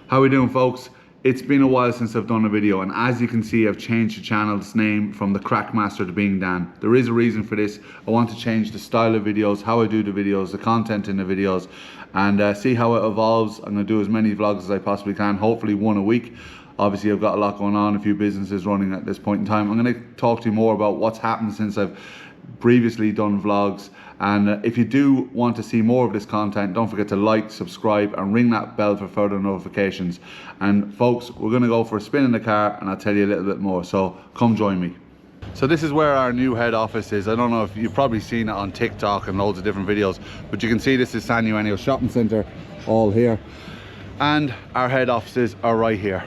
How we doing, folks? It's been a while since I've done a video, and as you can see, I've changed the channel's name from the MacMaster to being Dan. There is a reason for this. I want to change the style of videos, how I do the videos, the content in the videos, and see how it evolves. I'm going to do as many vlogs as I possibly can, hopefully one a week. Obviously, I've got a lot going on, a few businesses running at this point in time. I'm going to talk to you more about what's happened since I've previously done vlogs. And if you do want to see more of this content, don't forget to like, subscribe, and ring that bell for further notifications. And folks, we're going to go for a spin in the car, and I'll tell you a little bit more. So come join me. So this is where our new head office is. I don't know if you've probably seen it on TikTok and loads of different videos, but you can see this is San Eugenio Shopping Centre, all here. And our head offices are right here.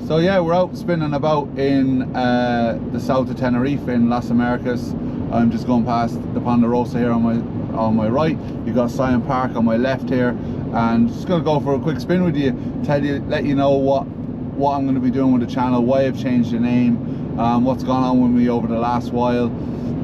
So yeah, we're out spinning about in the south of Tenerife in Las Americas. I'm just going past the Ponderosa here on my right. You've got Scion Park on my left here, and just going to go for a quick spin with you, let you know what I'm going to be doing with the channel, why I've changed the name, what's gone on with me over the last while,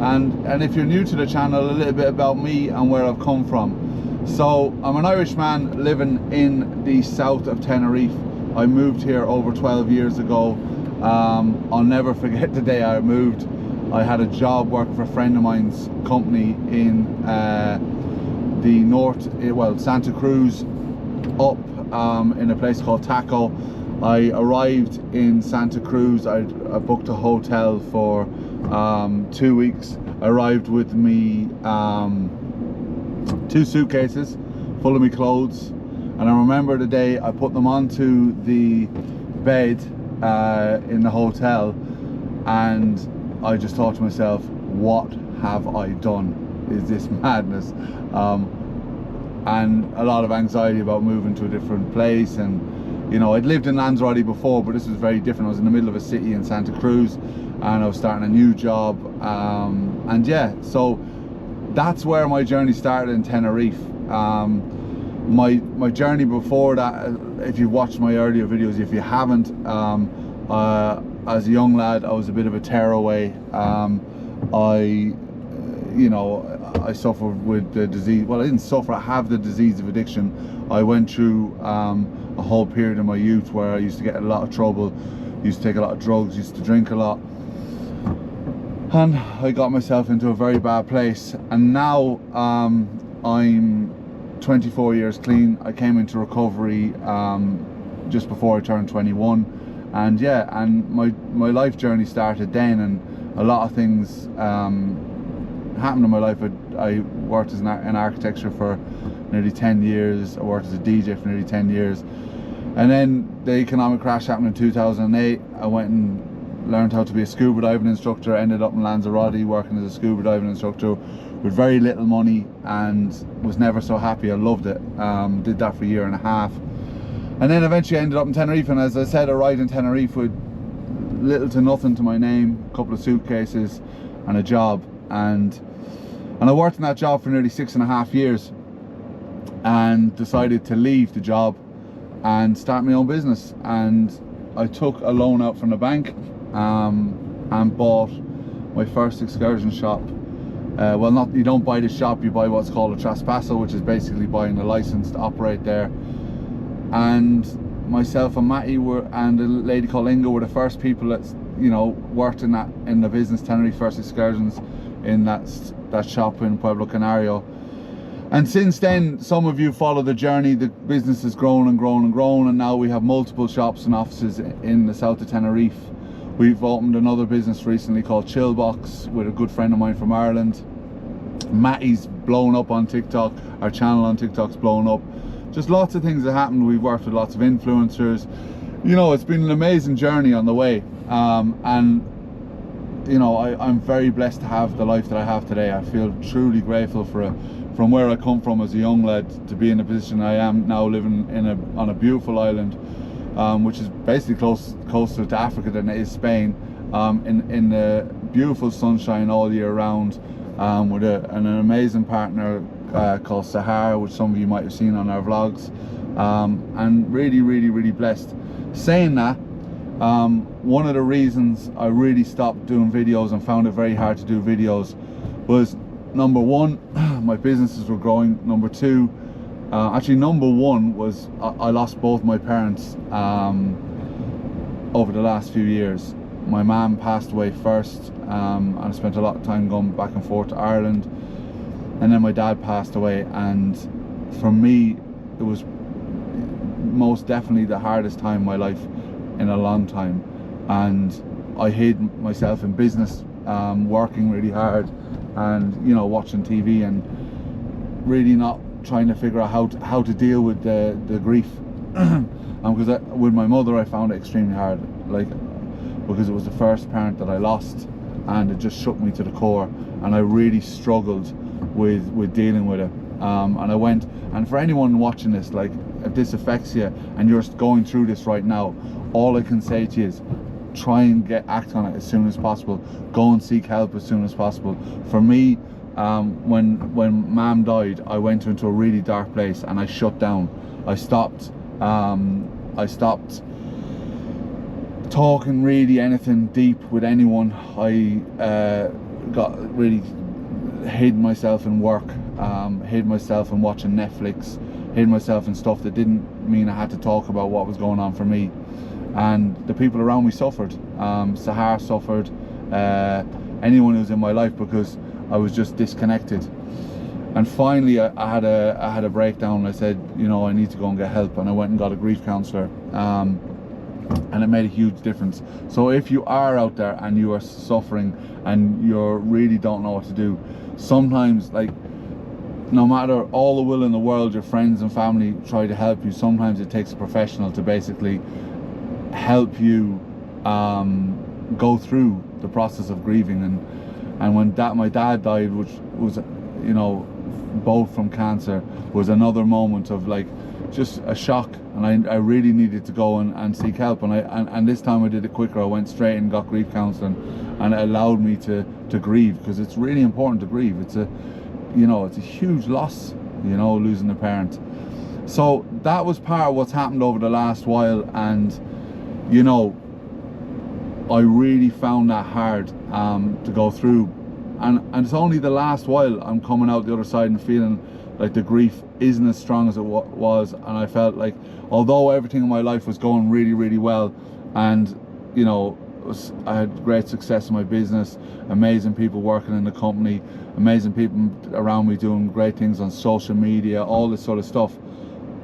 and if you're new to the channel, a little bit about me and where I've come from. So I'm an Irishman living in the south of Tenerife. I moved here over 12 years ago. I'll never forget the day I moved. I had a job working for a friend of mine's company in the north, well, Santa Cruz, up in a place called Taco. I arrived in Santa Cruz. I booked a hotel for 2 weeks. I arrived with me 2 suitcases full of my clothes. And I remember the day I put them onto the bed in the hotel, and I just thought to myself, what have I done? Is this madness? And a lot of anxiety about moving to a different place. And you know, I'd lived in Lanzarote before, but this was very different. I was in the middle of a city in Santa Cruz, and I was starting a new job. And yeah, so that's where my journey started in Tenerife. My journey before that, if you've watched my earlier videos, if you haven't, as a young lad, I was a bit of a tearaway. I suffered with the disease. Well, I didn't suffer, I have the disease of addiction. I went through a whole period in my youth where I used to get in a lot of trouble, used to take a lot of drugs, used to drink a lot, and I got myself into a very bad place. And now I'm 24 years clean. I came into recovery just before I turned 21, and yeah, and my life journey started then, and a lot of things happened in my life. I worked as in architecture for nearly 10 years. I worked as a DJ for nearly 10 years, and then the economic crash happened in 2008. I went and learned how to be a scuba diving instructor. Ended up in Lanzarote working as a scuba diving instructor with very little money, and was never so happy. I loved it. Did that for a year and a half, and then eventually ended up in Tenerife. And as I said, I arrived in Tenerife with little to nothing to my name, a couple of suitcases and a job, and I worked in that job for nearly 6.5 years, and decided to leave the job and start my own business. And I took a loan out from the bank and bought my first excursion shop. Well, you don't buy the shop, you buy what's called a traspasso, which is basically buying a license to operate there. And myself and Matty and a lady called Inga were the first people that, you know, worked in the business, Tenerife First Excursions, in that shop in Pueblo Canario. And since then, some of you follow the journey. The business has grown and grown and grown, and now we have multiple shops and offices in the south of Tenerife. We've opened another business recently called Chillbox with a good friend of mine from Ireland. Matty's blown up on TikTok. Our channel on TikTok's blown up. Just lots of things that happened. We've worked with lots of influencers. You know, it's been an amazing journey on the way. And you know, I'm very blessed to have the life that I have today. I feel truly grateful from where I come from as a young lad to be in the position I am now, living on a beautiful island, which is basically closer to Africa than it is Spain, in the beautiful sunshine all year round. with an amazing partner called Sahar, which some of you might have seen on our vlogs, and really blessed. Saying that, one of the reasons I really stopped doing videos and found it very hard to do videos was, number one, my businesses were growing. Number two, actually number one was I lost both my parents over the last few years. My mum passed away first, and I spent a lot of time going back and forth to Ireland, and then my dad passed away, and for me it was most definitely the hardest time in my life in a long time. And I hid myself in business, working really hard, and you know, watching TV and really not trying to figure out how to deal with the grief. Because with my mother I found it extremely hard, like, because it was the first parent that I lost, and it just shook me to the core, and I really struggled with dealing with it. And I went, and for anyone watching this, like, if this affects you and you're going through this right now, all I can say to you is try and act on it as soon as possible. Go and seek help as soon as possible. For me, when Mum died, I went into a really dark place and I shut down. I stopped talking really anything deep with anyone. I got really hid myself in work, hid myself in watching Netflix, hid myself in stuff that didn't mean I had to talk about what was going on for me. And the people around me suffered. Sahar suffered, anyone who was in my life, because I was just disconnected. And finally I had a breakdown, and I said, you know, I need to go and get help, and I went and got a grief counsellor, and it made a huge difference. So if you are out there and you are suffering and you really don't know what to do, sometimes, like, no matter all the will in the world your friends and family try to help you, sometimes it takes a professional to basically help you go through the process of grieving. And when my dad died, which was, you know, both from cancer, was another moment of, like, just a shock, and I really needed to go and seek help. And this time I did it quicker. I went straight and got grief counselling, and it allowed me to grieve, because it's really important to grieve. It's a, you know, it's a huge loss, you know, losing a parent. So that was part of what's happened over the last while, and you know, I really found that hard to go through, and it's only the last while I'm coming out the other side and feeling like the grief isn't as strong as it was. And I felt like, although everything in my life was going really well, and you know, I had great success in my business, amazing people working in the company, amazing people around me doing great things on social media, all this sort of stuff,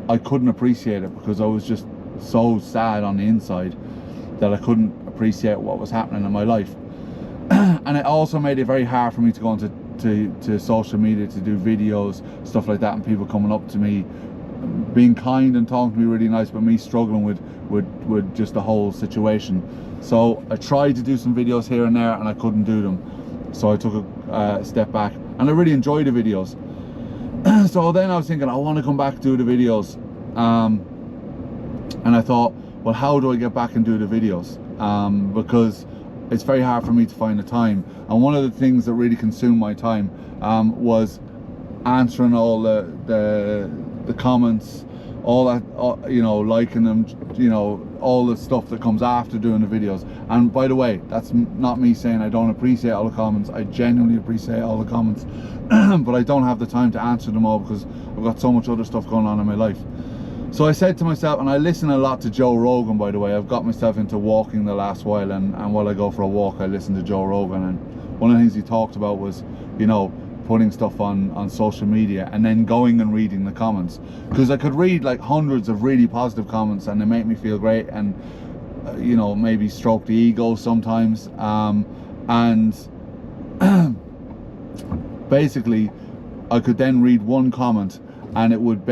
I couldn't appreciate it, because I was just so sad on the inside that I couldn't appreciate what was happening in my life. And it also made it very hard for me to go into to social media to do videos, stuff like that, and people coming up to me being kind and talking to me really nice, but me struggling with just the whole situation. So I tried to do some videos here and there, and I couldn't do them, so I took a step back, and I really enjoyed the videos. So then I was thinking, I want to come back and do the videos, and I thought, well, how do I get back and do the videos? Because it's very hard for me to find the time. And one of the things that really consumed my time was answering all the comments, all that, you know, liking them, you know, all the stuff that comes after doing the videos. And by the way, that's not me saying I don't appreciate all the comments. I genuinely appreciate all the comments, but I don't have the time to answer them all, because I've got so much other stuff going on in my life. So I said to myself, and I listen a lot to Joe Rogan, by the way. I've got myself into walking the last while, and while I go for a walk, I listen to Joe Rogan. And one of the things he talked about was, you know, putting stuff on social media and then going and reading the comments, because I could read like hundreds of really positive comments, and they make me feel great, and you know, maybe stroke the ego sometimes, and basically I could then read one comment, and it would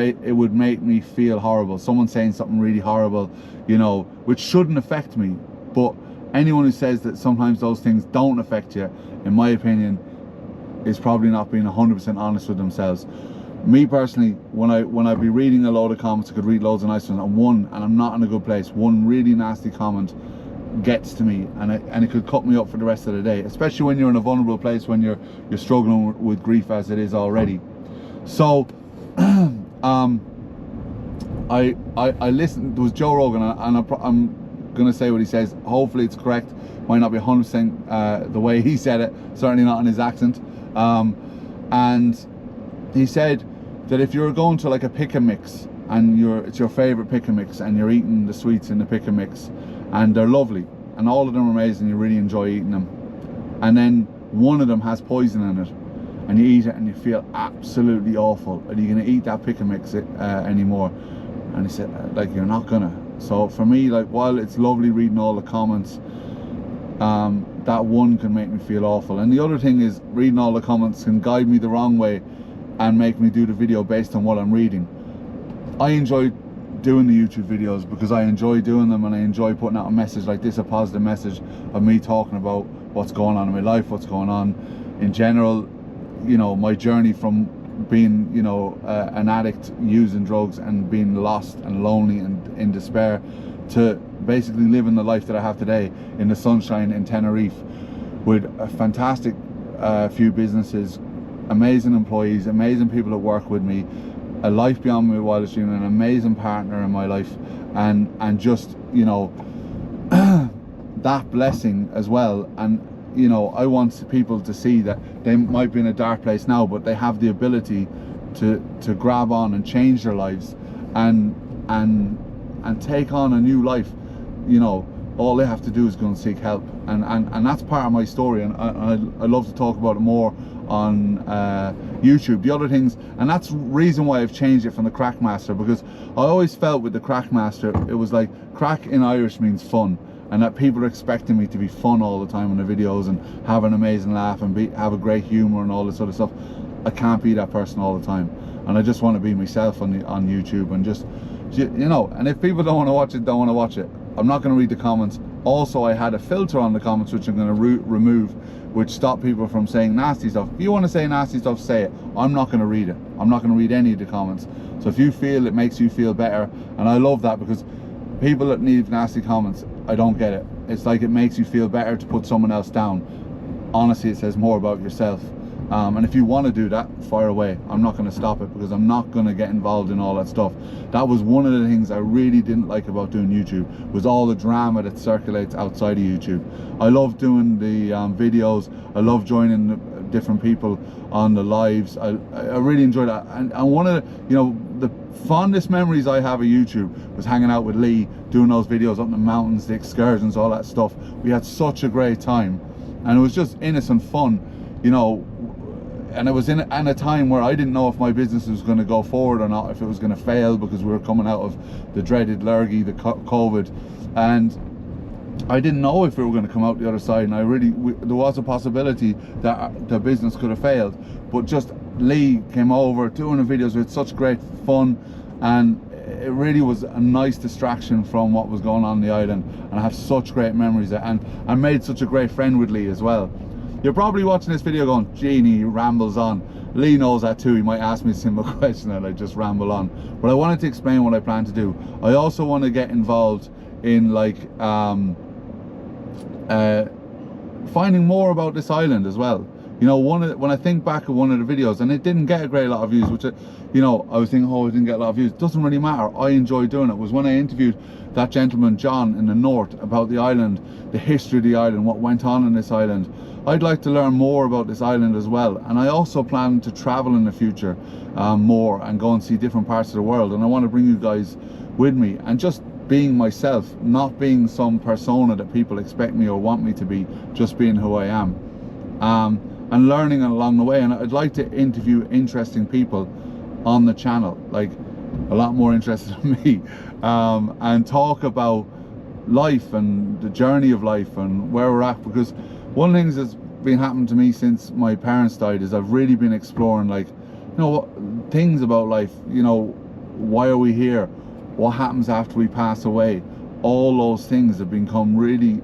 make me feel horrible. Someone saying something really horrible, you know, which shouldn't affect me. But anyone who says that sometimes those things don't affect you, in my opinion, is probably not being 100% honest with themselves. Me personally, when I'd be reading a load of comments, I could read loads of nice ones, and I'm not in a good place, one really nasty comment gets to me, and it could cut me up for the rest of the day, especially when you're in a vulnerable place, when you're struggling with grief as it is already. So I listened. There was Joe Rogan, and I'm gonna say what he says. Hopefully it's correct. Might not be 100% the way he said it, certainly not in his accent. And he said that if you're going to like a pick and mix, and it's your favorite pick and mix, and you're eating the sweets in the pick and mix, and they're lovely and all of them are amazing, you really enjoy eating them, and then one of them has poison in it, and you eat it and you feel absolutely awful, are you going to eat that pick and mix anymore? And he said, like, you're not gonna. So for me, like, while it's lovely reading all the comments, that one can make me feel awful. And the other thing is, reading all the comments can guide me the wrong way and make me do the video based on what I'm reading. I enjoy doing the YouTube videos because I enjoy doing them, and I enjoy putting out a message like this, a positive message of me talking about what's going on in my life, what's going on in general, you know, my journey from being, you know, an addict, using drugs and being lost and lonely and in despair, to basically living the life that I have today in the sunshine in Tenerife with a fantastic few businesses, amazing employees, amazing people that work with me, a life beyond my wildest dream, an amazing partner in my life, and just, you know, that blessing as well. And you know, I want people to see that they might be in a dark place now, but they have the ability to grab on and change their lives and take on a new life. You know, all they have to do is go and seek help, and that's part of my story, and I love to talk about it more on YouTube. The other things, and that's the reason why I've changed it from the MacMaster, because I always felt with the MacMaster, it was like crack in Irish means fun, and that people are expecting me to be fun all the time in the videos and have an amazing laugh and have a great humor and all this sort of stuff. I can't be that person all the time, and I just want to be myself on YouTube, and just, you know, and if people don't want to watch it, don't want to watch it. I'm not going to read the comments. Also, I had a filter on the comments which I'm going to remove, which stop people from saying nasty stuff. If you want to say nasty stuff, say it. I'm not going to read it. I'm not going to read any of the comments. So if you feel it makes you feel better, and I love that, because people that leave nasty comments, I don't get it. It's like it makes you feel better to put someone else down. Honestly, it says more about yourself. And if you want to do that, fire away. I'm not going to stop it, because I'm not going to get involved in all that stuff. That was one of the things I really didn't like about doing YouTube, was all the drama that circulates outside of YouTube. I love doing the videos. I love joining the different people on the lives. I really enjoy that. And one of the, you know, the fondest memories I have of YouTube was hanging out with Lee, doing those videos up in the mountains, the excursions, all that stuff. We had such a great time, and it was just innocent fun, you know. And it was in a time where I didn't know if my business was going to go forward or not, if it was going to fail, because we were coming out of the dreaded lurgy, the COVID, and I didn't know if we were going to come out the other side. And there was a possibility that the business could have failed, but just Lee came over doing the videos with such great fun, and it really was a nice distraction from what was going on the island. And I have such great memories, and I made such a great friend with Lee as well. You're probably watching this video going, Genie, he rambles on. Lee knows that too. He might ask me a simple question and I just ramble on. But I wanted to explain what I plan to do. I also want to get involved in, like, finding more about this island as well. You know, when I think back of one of the videos, and it didn't get a great lot of views, which, you know, I was thinking, oh, it didn't get a lot of views. It doesn't really matter. I enjoy doing it. It was when I interviewed that gentleman, John, in the north, about the island, the history of the island, what went on in this island. I'd like to learn more about this island as well. And I also plan to travel in the future more, and go and see different parts of the world. And I want to bring you guys with me, and just being myself, not being some persona that people expect me or want me to be, just being who I am. And learning along the way. And I'd like to interview interesting people on the channel, like a lot more interested than me, and talk about life and the journey of life and where we're at. Because one of the things that's been happening to me since my parents died is I've really been exploring, like, you know, things about life. You know, why are we here? What happens after we pass away? All those things have become really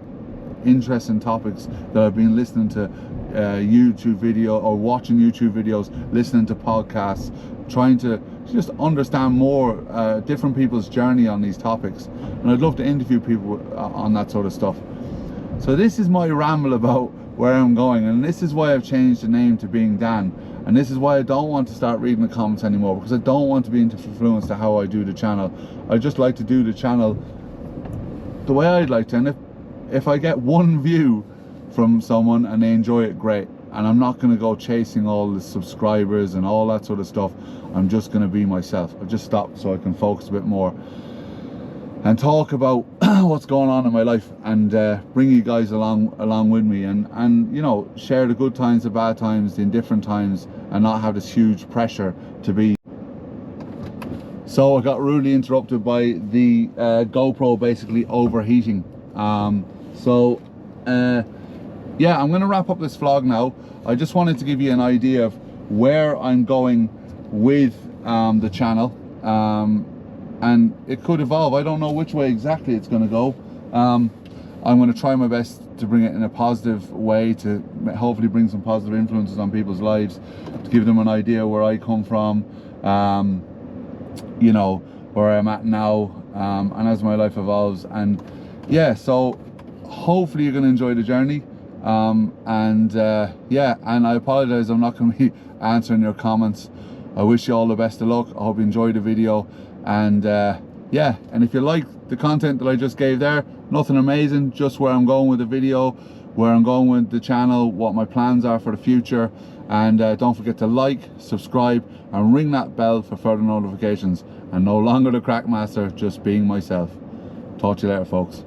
interesting topics that I've been listening to YouTube video, or watching YouTube videos, listening to podcasts, trying to just understand more different people's journey on these topics. And I'd love to interview people on that sort of stuff. So this is my ramble about where I'm going, and this is why I've changed the name to Being Dan, and this is why I don't want to start reading the comments anymore, because I don't want to be influenced to how I do the channel. I just like to do the channel the way I'd like to, and if I get one view from someone and they enjoy it, great. And I'm not going to go chasing all the subscribers and all that sort of stuff. I'm just going to be myself. I've just stopped so I can focus a bit more and talk about what's going on in my life, and bring you guys along with me, and you know, share the good times, the bad times, the indifferent times, and not have this huge pressure to be. So I got rudely interrupted by the GoPro basically overheating. Yeah, I'm going to wrap up this vlog now. I just wanted to give you an idea of where I'm going with the channel, and it could evolve. I don't know which way exactly it's going to go. I'm going to try my best to bring it in a positive way, to hopefully bring some positive influences on people's lives, to give them an idea where I come from, you know, where I'm at now, and as my life evolves. And yeah, so hopefully you're going to enjoy the journey. Yeah, and I apologize, I'm not going to be answering your comments. I wish you all the best of luck. I hope you enjoyed the video, and yeah, and if you like the content that I just gave there, nothing amazing, just where I'm going with the video, where I'm going with the channel, what my plans are for the future. And don't forget to like, subscribe, and ring that bell for further notifications. And no longer the MacMaster, just being myself. Talk to you later, folks.